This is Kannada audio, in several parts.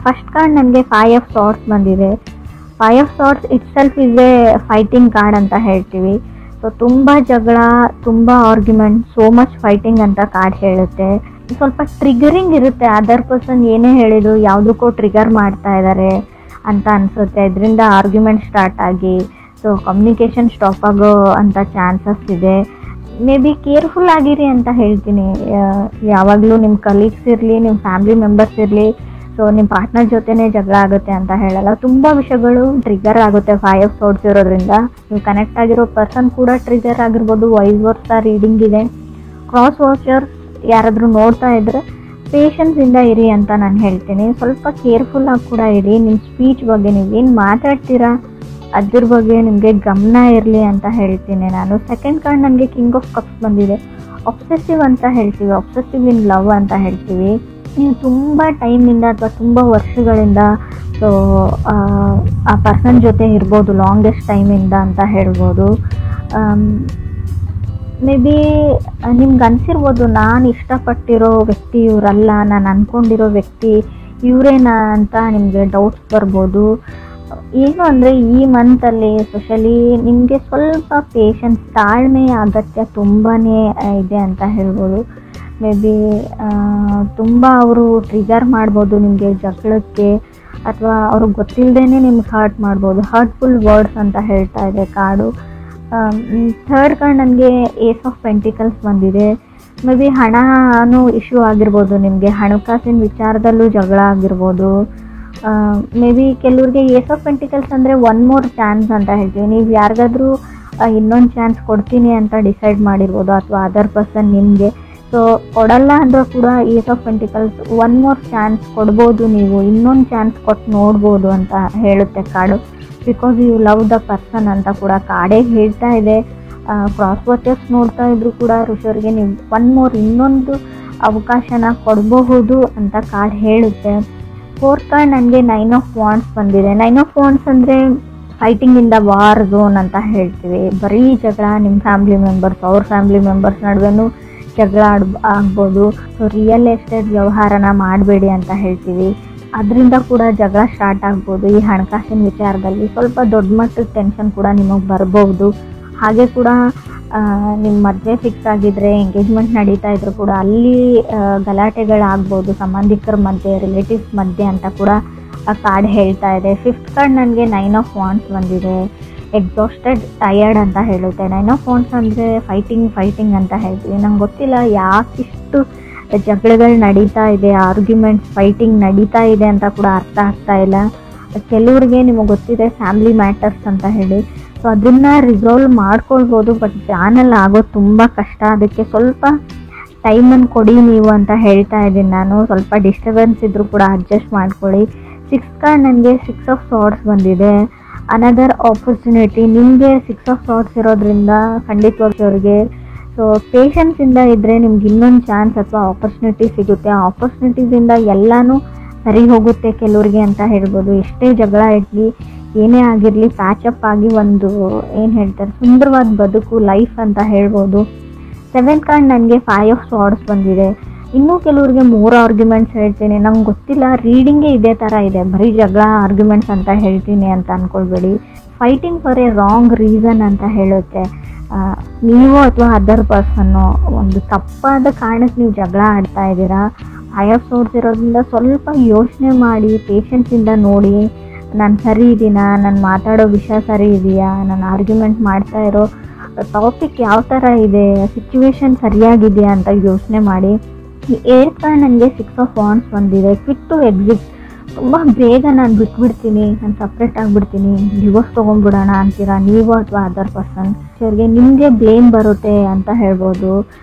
ಫಸ್ಟ್ ಕಾರ್ಡ್ ನನಗೆ 5 ಆಫ್ ಸಾರ್ಟ್ಸ್ ಬಂದಿದೆ. 5 of swords it self is A fighting card ಅಂತ ಹೇಳ್ತೀವಿ. ಸೊ ತುಂಬ ಜಗಳ, ತುಂಬ ಆರ್ಗ್ಯುಮೆಂಟ್, ಸೋ ಮಚ್ ಫೈಟಿಂಗ್ ಅಂತ ಕಾರ್ಡ್ ಹೇಳುತ್ತೆ. ಸ್ವಲ್ಪ ಟ್ರಿಗರಿಂಗ್ ಇರುತ್ತೆ. ಅದರ್ ಪರ್ಸನ್ ಏನೇ ಹೇಳಿದ್ರು ಯಾವುದಕ್ಕೂ ಟ್ರಿಗರ್ ಮಾಡ್ತಾ ಇದ್ದಾರೆ ಅಂತ ಅನಿಸುತ್ತೆ. ಇದರಿಂದ ಆರ್ಗ್ಯುಮೆಂಟ್ ಸ್ಟಾರ್ಟ್ ಆಗಿ ಸೊ ಕಮ್ಯುನಿಕೇಷನ್ ಸ್ಟಾಪ್ ಆಗೋ ಅಂಥ ಚಾನ್ಸಸ್ ಇದೆ. ಮೇ ಬಿ ಕೇರ್ಫುಲ್ ಆಗಿರಿ ಅಂತ ಹೇಳ್ತೀನಿ. ಯಾವಾಗಲೂ ನಿಮ್ಮ ಕಲೀಗ್ಸ್ ಇರಲಿ, ನಿಮ್ಮ ಫ್ಯಾಮಿಲಿ ಮೆಂಬರ್ಸ್ ಇರಲಿ, ಸೊ ನಿಮ್ಮ ಪಾರ್ಟ್ನರ್ ಜೊತೆನೇ ಜಗಳ ಆಗುತ್ತೆ ಅಂತ ಹೇಳಲ್ಲ. ತುಂಬ ವಿಷಯಗಳು ಟ್ರಿಗರ್ ಆಗುತ್ತೆ 5 ಆಫ್ ಸಾರ್ಟ್ಸ್ ಇರೋದ್ರಿಂದ. ನೀವು ಕನೆಕ್ಟ್ ಆಗಿರೋ ಪರ್ಸನ್ ಕೂಡ ಟ್ರಿಗರ್ ಆಗಿರ್ಬೋದು. ವೈಸ್ ವರ್ಸಾ ರೀಡಿಂಗ್ ಇದೆ. ಕ್ರಾಸ್ ವಾಚರ್ಸ್ ಯಾರಾದರೂ ನೋಡ್ತಾ ಇದ್ದರೆ ಪೇಷನ್ಸಿಂದ ಇರಿ ಅಂತ ನಾನು ಹೇಳ್ತೀನಿ. ಸ್ವಲ್ಪ ಕೇರ್ಫುಲ್ಲಾಗಿ ಕೂಡ ಇರಿ. ನಿಮ್ಮ ಸ್ಪೀಚ್ ಬಗ್ಗೆ ನೀವೇನು ಮಾತಾಡ್ತೀರಾ ಅದ್ರ ಬಗ್ಗೆ ನಿಮಗೆ ಗಮನ ಇರಲಿ ಅಂತ ಹೇಳ್ತೀನಿ ನಾನು. ಸೆಕೆಂಡ್ ಕಾರ್ಡ್ ನನಗೆ ಕಿಂಗ್ ಆಫ್ ಕಪ್ಸ್ ಬಂದಿದೆ. ಒಬ್ಸೆಸಿವ್ ಅಂತ ಹೇಳ್ತೀವಿ, ಒಬ್ಸೆಸಿವ್ ಇನ್ ಲವ್ ಅಂತ ಹೇಳ್ತೀವಿ. ನೀವು ತುಂಬ ಟೈಮಿಂದ ಅಥವಾ ತುಂಬ ವರ್ಷಗಳಿಂದ ಸೊ ಆ ಪರ್ಸನ್ ಜೊತೆ ಇರ್ಬೋದು, ಲಾಂಗೆಸ್ಟ್ ಟೈಮಿಂದ ಅಂತ ಹೇಳ್ಬೋದು. ಮೇ ಬಿ ನಿಮ್ಗೆ ಅನಿಸಿರ್ಬೋದು, ನಾನು ಇಷ್ಟಪಟ್ಟಿರೋ ವ್ಯಕ್ತಿ ಇವರಲ್ಲ, ನಾನು ಅಂದ್ಕೊಂಡಿರೋ ವ್ಯಕ್ತಿ ಇವರೇನಾ ಅಂತ ನಿಮಗೆ ಡೌಟ್ಸ್ ಬರ್ಬೋದು. ಏನು ಅಂದರೆ ಈ ಮಂತಲ್ಲಿ ಎಸ್ಪೆಷಲಿ ನಿಮಗೆ ಸ್ವಲ್ಪ ಪೇಷನ್ಸ್, ತಾಳ್ಮೆ ಅಗತ್ಯ ತುಂಬಾ ಇದೆ ಅಂತ ಹೇಳ್ಬೋದು. ಮೇ ಬಿ ತುಂಬ ಅವರು ಟ್ರಿಗರ್ ಮಾಡ್ಬೋದು ನಿಮಗೆ ಜಗಳಕ್ಕೆ, ಅಥವಾ ಅವ್ರಿಗೆ ಗೊತ್ತಿಲ್ಲದೇ ನಿಮ್ಗೆ ಹರ್ಟ್ ಮಾಡ್ಬೋದು. ಹರ್ಟ್ಫುಲ್ ವರ್ಡ್ಸ್ ಅಂತ ಹೇಳ್ತಾ ಇದೆ ಕಾರ್ಡು. ಥರ್ಡ್ ಕಾರ್ಡ್ ನನಗೆ ಏಸ್ ಆಫ್ ಪೆಂಟಿಕಲ್ಸ್ ಬಂದಿದೆ. ಮೇ ಬಿ ಹಣನೂ ಇಶ್ಯೂ ಆಗಿರ್ಬೋದು, ನಿಮಗೆ ಹಣಕಾಸಿನ ವಿಚಾರದಲ್ಲೂ ಜಗಳ ಆಗಿರ್ಬೋದು. ಮೇ ಬಿ ಕೆಲವ್ರಿಗೆ ಏಸ್ ಆಫ್ ಪೆಂಟಿಕಲ್ಸ್ ಅಂದರೆ ಒನ್ ಮೋರ್ ಚಾನ್ಸ್ ಅಂತ ಹೇಳ್ತೀವಿ. ನೀವು ಯಾರಿಗಾದ್ರೂ ಇನ್ನೊಂದು ಚಾನ್ಸ್ ಕೊಡ್ತೀನಿ ಅಂತ ಡಿಸೈಡ್ ಮಾಡಿರ್ಬೋದು, ಅಥವಾ ಅದರ್ ಪರ್ಸನ್ ನಿಮಗೆ. ಸೊ ಕೊಡಲ್ಲ ಅಂದರೂ ಕೂಡ ace of pentacles one more chance ಕೊಡ್ಬೋದು, ನೀವು ಇನ್ನೊಂದು ಚಾನ್ಸ್ ಕೊಟ್ಟು ನೋಡ್ಬೋದು ಅಂತ ಹೇಳುತ್ತೆ card. Because you love the person ಅಂತ ಕೂಡ ಕಾರ್ಡೇ ಹೇಳ್ತಾ ಇದೆ. ಕ್ರಾಸ್ ವಾಚರ್ಸ್ ನೋಡ್ತಾ ಇದ್ರು ಕೂಡ ಋಷಿಯವರಿಗೆ ನೀವು ಒನ್ ಮೋರ್ ಇನ್ನೊಂದು ಅವಕಾಶನ ಕೊಡಬಹುದು ಅಂತ ಕಾರ್ಡ್ ಹೇಳುತ್ತೆ. ಫೋರ್ತ್ ಕಾರ್ಡ್ ನನಗೆ 9 ಆಫ್ ವಾಂಡ್ಸ್ ಬಂದಿದೆ. 9 ಆಫ್ ವಾಂಡ್ಸ್ ಅಂದರೆ fighting in the war zone ಅಂತ ಹೇಳ್ತೀವಿ. ಬರೀ ಜಗಳ, ನಿಮ್ಮ ಫ್ಯಾಮಿಲಿ ಮೆಂಬರ್ಸ್ ಅವ್ರ ಫ್ಯಾಮಿಲಿ ಮೆಂಬರ್ಸ್ ನಡುವೆನೂ ಜಗಳ ಆಗ್ಬೋದು. ಸೊ ರಿಯಲ್ ಎಸ್ಟೇಟ್ ವ್ಯವಹಾರನ ಮಾಡಬೇಡಿ ಅಂತ ಹೇಳ್ತೀವಿ. ಅದರಿಂದ ಕೂಡ ಜಗಳ ಸ್ಟಾರ್ಟ್ ಆಗ್ಬೋದು. ಈ ಹಣಕಾಸಿನ ವಿಚಾರದಲ್ಲಿ ಸ್ವಲ್ಪ ದೊಡ್ಡ ಮಟ್ಟದ ಟೆನ್ಷನ್ ಕೂಡ ನಿಮಗೆ ಬರ್ಬೋದು. ಹಾಗೆ ಕೂಡ ನಿಮ್ಮ ಮದುವೆ ಫಿಕ್ಸ್ ಆಗಿದ್ದರೆ, ಎಂಗೇಜ್ಮೆಂಟ್ ನಡೀತಾ ಇದ್ರು ಕೂಡ ಅಲ್ಲಿ ಗಲಾಟೆಗಳಾಗ್ಬೋದು ಸಂಬಂಧಿಕರ ಮಧ್ಯೆ, ರಿಲೇಟಿವ್ಸ್ ಮಧ್ಯೆ ಅಂತ ಕೂಡ ಆ ಕಾರ್ಡ್ ಹೇಳ್ತಾ ಇದೆ. ಫಿಫ್ತ್ ಕಾರ್ಡ್ ನನಗೆ 9 ಆಫ್ ವಾಂಡ್ಸ್ ಬಂದಿದೆ. ಎಕ್ಸಾಸ್ಟೆಡ್, ಟಯರ್ಡ್ ಅಂತ ಹೇಳುತ್ತೆ. 9 ಆಫ್ ವಾಂಡ್ಸ್ ಅಂದರೆ ಫೈಟಿಂಗ್ ಅಂತ ಹೇಳ್ತೀವಿ. ನಂಗೆ ಗೊತ್ತಿಲ್ಲ ಯಾಕಿಷ್ಟು ಜಗಳಗಳು ನಡೀತಾ ಇದೆ, ಆರ್ಗ್ಯುಮೆಂಟ್ಸ್, ಫೈಟಿಂಗ್ ನಡೀತಾ ಇದೆ ಅಂತ ಕೂಡ ಅರ್ಥ ಆಗ್ತಾ ಇಲ್ಲ. ಕೆಲವ್ರಿಗೆ ನಿಮಗೆ ಗೊತ್ತಿದೆ ಫ್ಯಾಮಿಲಿ ಮ್ಯಾಟರ್ಸ್ ಅಂತ ಹೇಳಿ, ಸೊ ಅದನ್ನು ರಿಸಾಲ್ವ್ ಮಾಡ್ಕೊಳ್ಬೋದು. ಬಟ್ ಜಾನಲ್ಲಿ ಆಗೋದು ತುಂಬ ಕಷ್ಟ. ಅದಕ್ಕೆ ಸ್ವಲ್ಪ ಟೈಮನ್ನು ಕೊಡಿ ನೀವು ಅಂತ ಹೇಳ್ತಾ ಇದ್ದೀನಿ ನಾನು. ಸ್ವಲ್ಪ ಡಿಸ್ಟರ್ಬೆನ್ಸ್ ಇದ್ದರೂ ಕೂಡ ಅಡ್ಜಸ್ಟ್ ಮಾಡ್ಕೊಳ್ಳಿ. 6th ಕಾರ್ಡ್ ನನಗೆ 6 ಆಫ್ ಸಾರ್ಟ್ಸ್ ಬಂದಿದೆ. Another opportunity. ನಿಮಗೆ 6 ಆಫ್ ಸಾರ್ಟ್ಸ್ ಇರೋದ್ರಿಂದ ಖಂಡಿತವಾಗಿ ಅವ್ರಿಗೆ ಸೊ ಪೇಷನ್ಸಿಂದ ಇದ್ದರೆ ನಿಮ್ಗೆ ಇನ್ನೊಂದು ಚಾನ್ಸ್ ಅಥವಾ ಆಪರ್ಚುನಿಟಿ ಸಿಗುತ್ತೆ. ಆ ಆಪರ್ಚುನಿಟೀಸಿಂದ ಎಲ್ಲನೂ ಸರಿ ಹೋಗುತ್ತೆ ಕೆಲವ್ರಿಗೆ ಅಂತ ಹೇಳ್ಬೋದು. ಎಷ್ಟೇ ಜಗಳ ಇರಲಿ, ಏನೇ ಆಗಿರಲಿ, ಪ್ಯಾಚಪ್ ಆಗಿ ಒಂದು ಏನು ಹೇಳ್ತಾರೆ ಸುಂದರವಾದ ಬದುಕು, ಲೈಫ್ ಅಂತ ಹೇಳ್ಬೋದು. 7th ಕಾರ್ಡ್ ನನಗೆ 5 ಆಫ್ ಸಾರ್ಟ್ಸ್ ಬಂದಿದೆ. ಇನ್ನೂ ಕೆಲವ್ರಿಗೆ 3 ಆರ್ಗ್ಯುಮೆಂಟ್ಸ್ ಹೇಳ್ತೀನಿ. ನಂಗೆ ಗೊತ್ತಿಲ್ಲ, ರೀಡಿಂಗೇ ಇದೇ ಥರ ಇದೆ, ಬರೀ ಜಗಳ ಆರ್ಗ್ಯುಮೆಂಟ್ಸ್ ಅಂತ ಹೇಳ್ತೀನಿ ಅಂತ ಅಂದ್ಕೊಳ್ಬೇಡಿ. Fighting for a wrong reason ಅಂತ ಹೇಳುತ್ತೆ. ನೀವು ಅಥವಾ ಅದರ್ ಪರ್ಸನ್ನು ಒಂದು ತಪ್ಪಾದ ಕಾರಣಕ್ಕೆ ನೀವು ಜಗಳ ಆಡ್ತಾ ಇದ್ದೀರಾ. 5 ಆಫ್ ಸಾರ್ಟ್ಸ್ ಇರೋದ್ರಿಂದ ಸ್ವಲ್ಪ ಯೋಚನೆ ಮಾಡಿ, ಪೇಷನ್ಸಿಂದ ನೋಡಿ, ನಾನು ಸರಿ ಇದ್ದೀನಾ, ನಾನು ಮಾತಾಡೋ ವಿಷಯ ಸರಿ ಇದೆಯಾ, ನಾನು ಆರ್ಗ್ಯುಮೆಂಟ್ ಮಾಡ್ತಾ ಇರೋ ಟಾಪಿಕ್ ಯಾವ ಥರ ಇದೆ, ಸಿಚುವೇಶನ್ ಸರಿಯಾಗಿದೆಯಾ ಅಂತ ಯೋಚನೆ ಮಾಡಿ. ಈ 8th ಕಾರ್ಡ್ ನನಗೆ 6 ಆಫ್ ವಾಂಡ್ಸ್ ಬಂದಿದೆ. Quick to exit. ತುಂಬ ಬೇಗ ನಾನು ಬಿಟ್ಬಿಡ್ತೀನಿ, ನಾನು ಸಪ್ರೇಟ್ ಆಗಿಬಿಡ್ತೀನಿ, ಡಿವೋರ್ಸ್ ತೊಗೊಂಡ್ಬಿಡೋಣ ಅಂತೀರಾ ನೀವು ಅಥವಾ ಅದರ್ ಪರ್ಸನ್. ಅವ್ರಿಗೆ ನಿಮಗೆ ಬ್ಲೇಮ್ ಬರುತ್ತೆ ಅಂತ ಹೇಳ್ಬೋದು.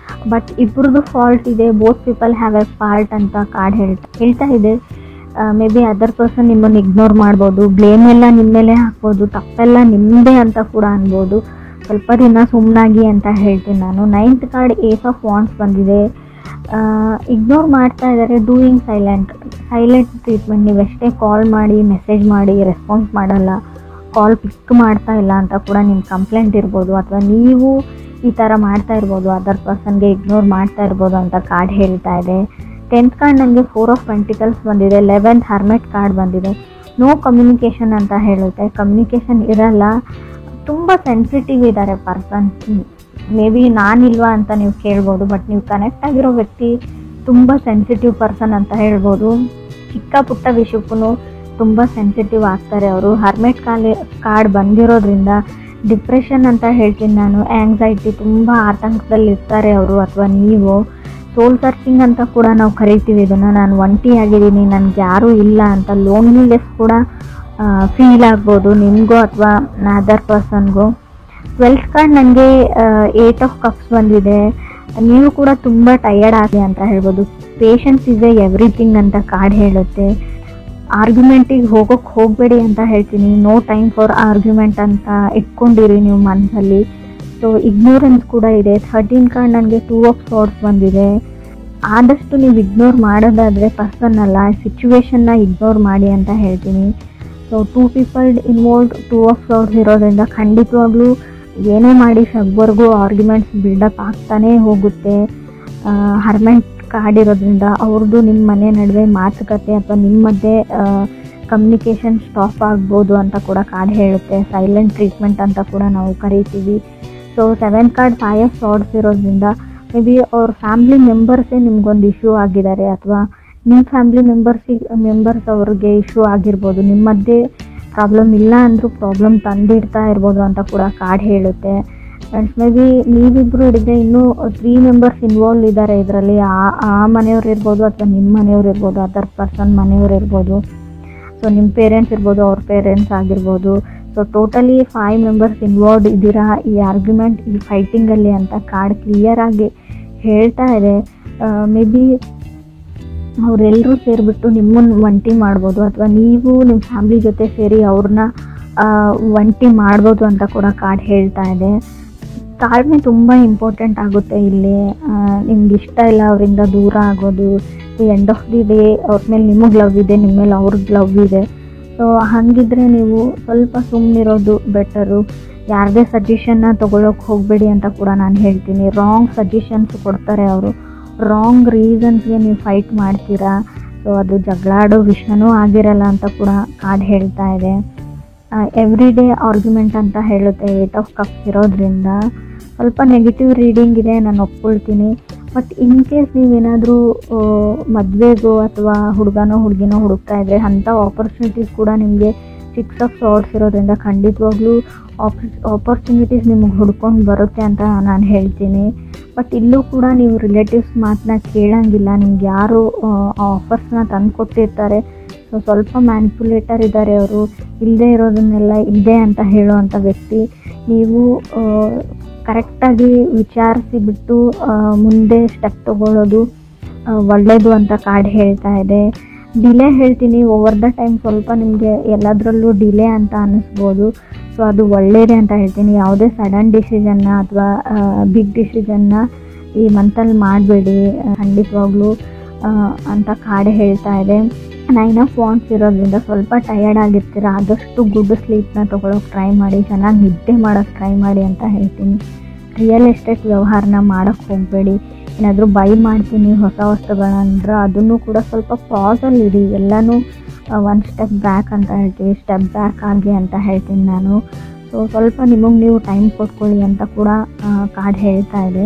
ಬಟ್ ಇಬ್ಬರದ್ದು ಫಾಲ್ಟ್ ಇದೆ. Both people have A fault ಅಂತ ಕಾರ್ಡ್ ಹೇಳ್ತಾ ಇದೆ. ಮೇ ಬಿ ಅದರ್ ಪರ್ಸನ್ ನಿಮ್ಮನ್ನು ಇಗ್ನೋರ್ ಮಾಡ್ಬೋದು, ಬ್ಲೇಮ್ ಎಲ್ಲ ನಿಮ್ಮ ಮೇಲೆ ಹಾಕ್ಬೋದು, ತಪ್ಪೆಲ್ಲ ನಿಮ್ಮದೇ ಅಂತ ಕೂಡ ಅನ್ಬೋದು. ಸ್ವಲ್ಪ ದಿನ ಸುಮ್ಮನಾಗಿ ಅಂತ ಹೇಳ್ತೀನಿ ನಾನು. 9th card ace of wands ಬಂದಿದೆ. ಇಗ್ನೋರ್ ಮಾಡ್ತಾ ಇದ್ದಾರೆ. Doing silent treatment. ನೀವೆಷ್ಟೇ ಕಾಲ್ ಮಾಡಿ, ಮೆಸೇಜ್ ಮಾಡಿ, ರೆಸ್ಪಾನ್ಸ್ ಮಾಡಲ್ಲ, ಕಾಲ್ ಪಿಕ್ ಮಾಡ್ತಾ ಇಲ್ಲ ಅಂತ ಕೂಡ ನಿಮ್ಮ ಕಂಪ್ಲೇಂಟ್ ಇರ್ಬೋದು, ಅಥವಾ ನೀವು ಈ ಥರ ಮಾಡ್ತಾ ಇರ್ಬೋದು, ಅದರ್ ಪರ್ಸನ್ಗೆ ಇಗ್ನೋರ್ ಮಾಡ್ತಾ ಇರ್ಬೋದು ಅಂತ ಕಾರ್ಡ್ ಹೇಳ್ತಾ ಇದೆ. 10th ಕಾರ್ಡ್ ನನಗೆ 4 ಆಫ್ ಪೆಂಟಿಕಲ್ಸ್ ಬಂದಿದೆ, 11th ಹರ್ಮೆಟ್ ಕಾರ್ಡ್ ಬಂದಿದೆ. ನೋ ಕಮ್ಯುನಿಕೇಷನ್ ಅಂತ ಹೇಳುತ್ತೆ. ಕಮ್ಯುನಿಕೇಷನ್ ಇರಲ್ಲ, ತುಂಬ ಸೆನ್ಸಿಟಿವ್ ಇದ್ದಾರೆ ಪರ್ಸನ್. ಮೇ ಬಿ ನಾನಿಲ್ವಾ ಅಂತ ನೀವು ಕೇಳ್ಬೋದು, ಬಟ್ ನೀವು ಕನೆಕ್ಟ್ ಆಗಿರೋ ವ್ಯಕ್ತಿ ತುಂಬ ಸೆನ್ಸಿಟಿವ್ ಪರ್ಸನ್ ಅಂತ ಹೇಳ್ಬೋದು. ಚಿಕ್ಕ ಪುಟ್ಟ ವಿಷಯಕ್ಕೂ ತುಂಬ ಸೆನ್ಸಿಟಿವ್ ಆಗ್ತಾರೆ ಅವರು. ಹರ್ಮೆಟ್ ಕಾರ್ಡ್ ಬಂದಿರೋದ್ರಿಂದ ಡಿಪ್ರೆಷನ್ ಅಂತ ಹೇಳ್ತೀನಿ ನಾನು, ಆ್ಯಂಗ್ಸೈಟಿ, ತುಂಬ ಆತಂಕದಲ್ಲಿ ಇರ್ತಾರೆ ಅವರು ಅಥವಾ ನೀವು. ಸೋಲ್ ಸರ್ಚಿಂಗ್ ಅಂತ ಕೂಡ ನಾವು ಕರಿತೀವಿ ಇದನ್ನು. ನಾನು ಒಂಟಿ ಆಗಿದ್ದೀನಿ, ನನಗೆ ಯಾರೂ ಇಲ್ಲ ಅಂತ ಲೋನ್ಲಿನೆಸ್ ಕೂಡ ಫೀಲ್ ಆಗ್ಬೋದು ನಿಮಗೂ ಅಥವಾ ಅದರ್ ಪರ್ಸನ್ಗೂ. 12th ಕಾರ್ಡ್ ನನಗೆ 8 ಆಫ್ ಕಪ್ಸ್ ಬಂದಿದೆ. ನೀವು ಕೂಡ ತುಂಬ ಟಯರ್ಡ್ ಆಗಿ ಅಂತ ಹೇಳ್ಬೋದು. ಪೇಷನ್ಸ್ ಇಸ್ ಎವ್ರಿಥಿಂಗ್ ಅಂತ ಕಾರ್ಡ್ ಹೇಳುತ್ತೆ. ಆರ್ಗ್ಯುಮೆಂಟಿಗೆ ಹೋಗಬೇಡಿ ಅಂತ ಹೇಳ್ತೀನಿ. ನೋ ಟೈಮ್ ಫಾರ್ ಆರ್ಗ್ಯುಮೆಂಟ್ ಅಂತ ಇಟ್ಕೊಂಡಿರಿ ನೀವು ಮನಸ್ಸಲ್ಲಿ. ಸೊ ಇಗ್ನೋರೆನ್ಸ್ ಕೂಡ ಇದೆ. 13 ಕಾರ್ಡ್ ನನಗೆ 2 ಆಫ್ ಸಾರ್ಡ್ಸ್ ಬಂದಿದೆ. ಆದಷ್ಟು ನೀವು ಇಗ್ನೋರ್ ಮಾಡೋದಾದರೆ ಪರ್ಸನ್ ಅಲ್ಲ, ಸಿಚುವೇಶನ್ನ ಇಗ್ನೋರ್ ಮಾಡಿ ಅಂತ ಹೇಳ್ತೀನಿ. ಸೊ 2 ಪೀಪಲ್ ಇನ್ವಾಲ್ವ್ಡ್, 2 ಆಫ್ ಸಾರ್ಡ್ಸ್ ಇರೋದ್ರಿಂದ ಖಂಡಿತವಾಗ್ಲೂ ಏನೇ ಮಾಡಿ ಶಬ್ವರೆಗೂ ಆರ್ಗ್ಯುಮೆಂಟ್ಸ್ ಬಿಲ್ಡಪ್ ಆಗ್ತಾನೇ ಹೋಗುತ್ತೆ. ಹರ್ಮೆಂಟ್ ಕಾರ್ಡ್ ಇರೋದ್ರಿಂದ ಅವ್ರದ್ದು ನಿಮ್ಮ ಮನೆ ನಡುವೆ ಮಾತುಕತೆ ಅಥವಾ ನಿಮ್ಮ ಮಧ್ಯೆ ಕಮ್ಯುನಿಕೇಷನ್ ಸ್ಟಾಪ್ ಆಗ್ಬೋದು ಅಂತ ಕೂಡ ಕಾರ್ಡ್ ಹೇಳುತ್ತೆ. ಸೈಲೆಂಟ್ ಟ್ರೀಟ್ಮೆಂಟ್ ಅಂತ ಕೂಡ ನಾವು ಕರಿತೀವಿ. ಸೊ 7th ಕಾರ್ಡ್ 5 ಆಫ್ ಸಾರ್ಡ್ಸ್ ಇರೋದ್ರಿಂದ ಮೇ ಬಿ ಅವ್ರ ಫ್ಯಾಮ್ಲಿ ಮೆಂಬರ್ಸೇ ನಿಮ್ಗೊಂದು ಇಶ್ಯೂ ಆಗಿದ್ದಾರೆ ಅಥವಾ ನಿಮ್ಮ ಫ್ಯಾಮ್ಲಿ ಮೆಂಬರ್ಸ್ ಅವ್ರಿಗೆ ಇಶ್ಯೂ ಆಗಿರ್ಬೋದು. ನಿಮ್ಮ ಮಧ್ಯೆ ಪ್ರಾಬ್ಲಮ್ ಇಲ್ಲ ಅಂದರೂ ಪ್ರಾಬ್ಲಮ್ ತಂದಿಡ್ತಾ ಇರ್ಬೋದು ಅಂತ ಕೂಡ ಕಾರ್ಡ್ ಹೇಳುತ್ತೆ. ಆ್ಯಂಡ್ ಮೇ ಬಿ ನೀವಿಬ್ಬರು ಹಿಡಿದ್ರೆ ಇನ್ನೂ 3 ಮೆಂಬರ್ಸ್ ಇನ್ವಾಲ್ವ್ ಇದ್ದಾರೆ ಇದರಲ್ಲಿ. ಆ ಮನೆಯವ್ರು ಇರ್ಬೋದು ಅಥವಾ ನಿಮ್ಮ ಮನೆಯವ್ರು ಇರ್ಬೋದು, ಅದರ್ ಪರ್ಸನ್ ಮನೆಯವ್ರು ಇರ್ಬೋದು. ಸೊ ನಿಮ್ಮ ಪೇರೆಂಟ್ಸ್ ಇರ್ಬೋದು, ಅವ್ರ ಪೇರೆಂಟ್ಸ್ ಆಗಿರ್ಬೋದು. ಸೊ ಟೋಟಲಿ 5 ಮೆಂಬರ್ಸ್ ಇನ್ವಾಲ್ವ್ಡ್ ಇದ್ದೀರಾ ಈ ಆರ್ಗ್ಯುಮೆಂಟ್, ಈ ಫೈಟಿಂಗಲ್ಲಿ ಅಂತ ಕಾರ್ಡ್ ಕ್ಲಿಯರಾಗಿ ಹೇಳ್ತಾ ಇದೆ. ಮೇ ಬಿ ಅವರೆಲ್ಲರೂ ಸೇರಿಬಿಟ್ಟು ನಿಮ್ಮನ್ನು ಒಂಟಿ ಮಾಡ್ಬೋದು ಅಥವಾ ನೀವು ನಿಮ್ಮ ಫ್ಯಾಮ್ಲಿ ಜೊತೆ ಸೇರಿ ಅವ್ರನ್ನ ಒಂಟಿ ಮಾಡ್ಬೋದು ಅಂತ ಕೂಡ ಕಾರ್ಡ್ ಹೇಳ್ತಾ ಇದೆ. ತಾಳ್ಮೆ ತುಂಬ ಇಂಪಾರ್ಟೆಂಟ್ ಆಗುತ್ತೆ ಇಲ್ಲಿ. ನಿಮ್ಗೆ ಇಷ್ಟ ಇಲ್ಲ ಅವರಿಂದ ದೂರ ಆಗೋದು. ಎಂಡ್ ಆಫ್ ದಿ ಡೇ ಅವ್ರ ಮೇಲೆ ನಿಮಗೆ ಲವ್ ಇದೆ, ನಿಮ್ಮ ಮೇಲೆ ಅವ್ರಿಗೆ ಲವ್ ಇದೆ. ಸೊ ಹಾಗಿದ್ರೆ ನೀವು ಸ್ವಲ್ಪ ಸುಮ್ಮನಿರೋದು ಬೆಟರು. ಯಾರದೇ ಸಜೆಷನ್ನ ತೊಗೊಳಕ್ಕೆ ಹೋಗಬೇಡಿ ಅಂತ ಕೂಡ ನಾನು ಹೇಳ್ತೀನಿ. ರಾಂಗ್ ಸಜೆಷನ್ಸ್ ಕೊಡ್ತಾರೆ ಅವರು. ರಾಂಗ್ ರೀಸನ್ಸ್ಗೆ ನೀವು ಫೈಟ್ ಮಾಡ್ತೀರಾ. ಸೊ ಅದು ಜಗಳಾಡೋ ವಿಷಯನೂ ಆಗಿರಲ್ಲ ಅಂತ ಕೂಡ ಕಾರ್ಡ್ ಹೇಳ್ತಾ ಇದೆ. ಎವ್ರಿ ಡೇ ಆರ್ಗ್ಯುಮೆಂಟ್ ಅಂತ ಹೇಳುತ್ತೆ 8 ಆಫ್ ಕಪ್ಸ್ ಇರೋದ್ರಿಂದ. ಸ್ವಲ್ಪ ನೆಗೆಟಿವ್ ರೀಡಿಂಗ್ ಇದೆ, ನಾನು ಒಪ್ಕೊಳ್ತೀನಿ. ಬಟ್ ಇನ್ ಕೇಸ್ ನೀವೇನಾದರೂ ಮದುವೆಗೋ ಅಥವಾ ಹುಡುಗನೋ ಹುಡುಗಿನೋ ಹುಡುಕ್ತಾ ಇದ್ದರೆ ಅಂಥ ಆಪರ್ಚುನಿಟೀಸ್ ಕೂಡ ನಿಮಗೆ 6 ಆಫ್ ಸಾರ್ಡ್ಸ್ ಇರೋದ್ರಿಂದ ಖಂಡಿತವಾಗ್ಲೂ ಆಪರ್ಚುನಿಟೀಸ್ ನಿಮಗೆ ಹುಡ್ಕೊಂಡು ಬರುತ್ತೆ ಅಂತ ನಾನು ಹೇಳ್ತೀನಿ. ಬಟ್ ಇಲ್ಲೂ ಕೂಡ ನೀವು ರಿಲೇಟಿವ್ಸ್ ಮಾತನ್ನ ಕೇಳೋಂಗಿಲ್ಲ. ನಿಮ್ಗೆ ಯಾರು ಆಫರ್ಸ್ನ ತಂದು ಕೊಟ್ಟಿರ್ತಾರೆ. ಸೊ ಸ್ವಲ್ಪ ಮ್ಯಾನಿಪುಲೇಟರ್ ಇದ್ದಾರೆ ಅವರು. ಇಲ್ಲದೆ ಇರೋದನ್ನೆಲ್ಲ ಇದೆ ಅಂತ ಹೇಳೋವಂಥ ವ್ಯಕ್ತಿ. ನೀವು ಕರೆಕ್ಟಾಗಿ ವಿಚಾರಿಸಿ ಬಿಟ್ಟು ಮುಂದೆ ಸ್ಟೆಪ್ ತೊಗೊಳ್ಳೋದು ಒಳ್ಳೆಯದು ಅಂತ ಕಾರ್ಡ್ ಹೇಳ್ತಾ ಇದೆ. ಡಿಲೇ ಹೇಳ್ತೀನಿ. ಓವರ್ ದ ಟೈಮ್ ಸ್ವಲ್ಪ ನಿಮಗೆ ಎಲ್ಲದರಲ್ಲೂ ಡಿಲೇ ಅಂತ ಅನ್ನಿಸ್ಬೋದು. ಸೊ ಅದು ಒಳ್ಳೆಯದೇ ಅಂತ ಹೇಳ್ತೀನಿ. ಯಾವುದೇ ಸಡನ್ ಡಿಸಿಷನ್ನ ಅಥವಾ ಬಿಗ್ ಡಿಸಿಷನ್ನ ಈ ಮಂತಲ್ಲಿ ಮಾಡಬೇಡಿ ಖಂಡಿತವಾಗ್ಲೂ ಅಂತ ಕಾರ್ಡ್ ಹೇಳ್ತಾ ಇದೆ. 9 ಆಫ್ ವಾಂಡ್ಸ್ ಇರೋದ್ರಿಂದ ಸ್ವಲ್ಪ ಟಯರ್ಡ್ ಆಗಿರ್ತೀರ. ಆದಷ್ಟು ಗುಡ್ ಸ್ಲೀಪ್ನ ತೊಗೊಳಕ್ಕೆ ಟ್ರೈ ಮಾಡಿ, ಚೆನ್ನಾಗಿ ನಿದ್ದೆ ಮಾಡೋಕ್ಕೆ ಟ್ರೈ ಮಾಡಿ ಅಂತ ಹೇಳ್ತೀನಿ. ರಿಯಲ್ ಎಸ್ಟೇಟ್ ವ್ಯವಹಾರನ ಮಾಡೋಕ್ಕೆ ಹೋಗಬೇಡಿ. ಏನಾದರೂ ಬೈ ಮಾಡ್ತೀನಿ ಹೊಸ ವಸ್ತುಗಳಂದ್ರೆ ಅದನ್ನು ಕೂಡ ಸ್ವಲ್ಪ ಪಾಸಲ್ಲಿ ಇಡಿ. ಎಲ್ಲನೂ 1 ಸ್ಟೆಪ್ ಬ್ಯಾಕ್ ಅಂತ ಹೇಳ್ತೀವಿ, ಸ್ಟೆಪ್ ಬ್ಯಾಕ್ ಆಗಿ ಅಂತ ಹೇಳ್ತೀನಿ ನಾನು. ಸೊ ಸ್ವಲ್ಪ ನಿಮಗೆ ನೀವು ಟೈಮ್ ಕೊಟ್ಕೊಳ್ಳಿ ಅಂತ ಕೂಡ ಕಾರ್ಡ್ ಹೇಳ್ತಾ ಇದೆ.